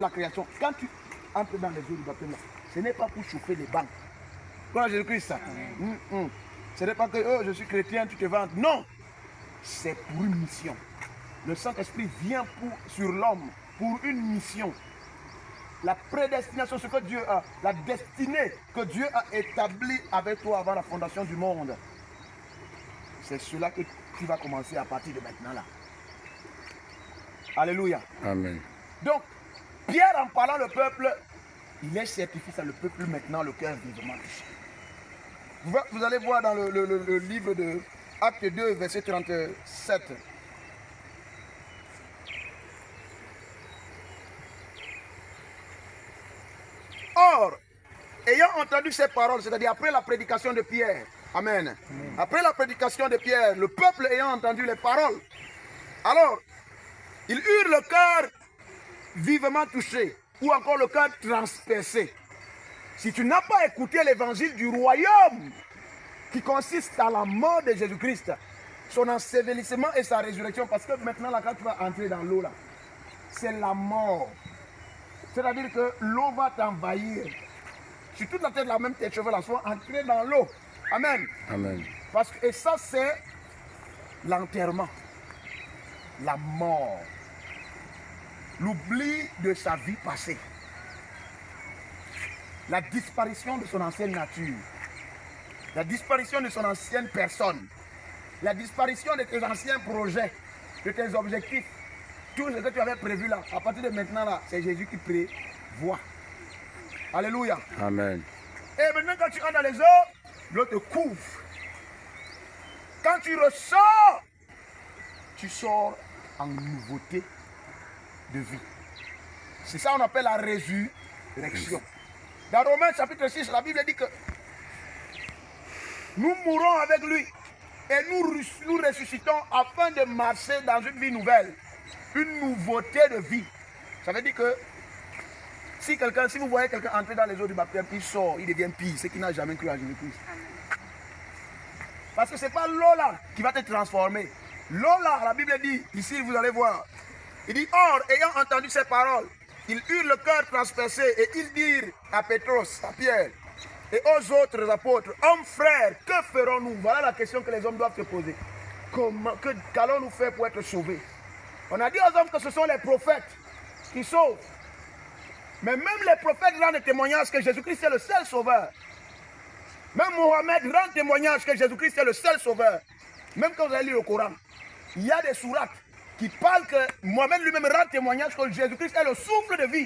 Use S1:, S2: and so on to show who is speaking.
S1: la création. Quand tu entres dans les eaux du baptême, ce n'est pas pour chauffer les bancs. Voilà Jésus-Christ, ça. Ce n'est pas que oh, je suis chrétien, tu te vantes. Non, c'est pour une mission. Le Saint-Esprit vient sur l'homme pour une mission. La prédestination, ce que Dieu a, la destinée que Dieu a établie avec toi avant la fondation du monde. C'est cela que tu vas commencer à partir de maintenant là. Alléluia.
S2: Amen.
S1: Donc, Pierre en parlant le peuple, il est certifié ça, le peuple maintenant, le cœur vivement touché. Vous allez voir dans le livre de Acte 2, verset 37. Or, ayant entendu ces paroles, c'est-à-dire après la prédication de Pierre, Amen. Après la prédication de Pierre, le peuple ayant entendu les paroles, alors, ils eurent le cœur vivement touché, ou encore le cœur transpercé. Si tu n'as pas écouté l'évangile du royaume, qui consiste à la mort de Jésus-Christ, son ensevelissement et sa résurrection, parce que maintenant, là, quand tu vas entrer dans l'eau, là, c'est la mort. C'est-à-dire que l'eau va t'envahir. Si toute la tête, la même tes cheveux, là, soit entrés dans l'eau. Amen.
S2: Amen.
S1: Parce que, et ça, c'est l'enterrement, la mort, l'oubli de sa vie passée, la disparition de son ancienne nature, la disparition de son ancienne personne, la disparition de tes anciens projets, de tes objectifs, tout ce que tu avais prévu là, à partir de maintenant là, c'est Jésus qui prévoit. Alléluia.
S2: Amen.
S1: Et maintenant quand tu entres dans les eaux, l'eau te couvre. Quand tu ressors, tu sors en nouveauté de vie. C'est ça qu'on appelle la résurrection. Dans Romains chapitre 6, la Bible dit que nous mourons avec lui et nous ressuscitons afin de marcher dans une vie nouvelle, une nouveauté de vie. Ça veut dire que si vous voyez quelqu'un entrer dans les eaux du baptême, il sort, il devient pire, c'est qu'il n'a jamais cru à Jésus-Christ. Parce que ce n'est pas l'eau là qui va te transformer. L'eau là, la Bible dit, ici vous allez voir, il dit, or, ayant entendu ces paroles, ils eurent le cœur transpercé et ils dirent à Pétros, à Pierre et aux autres apôtres, hommes frères, que ferons-nous? Voilà la question que les hommes doivent se poser. Qu'allons-nous faire pour être sauvés? On a dit aux hommes que ce sont les prophètes qui sauvent. Mais même les prophètes rendent témoignage que Jésus-Christ est le seul sauveur. Même Mohamed rend témoignage que Jésus-Christ est le seul sauveur. Même quand vous allez lire le Coran, il y a des sourates qui parlent que Mohamed lui-même rend témoignage que Jésus-Christ est le souffle de vie.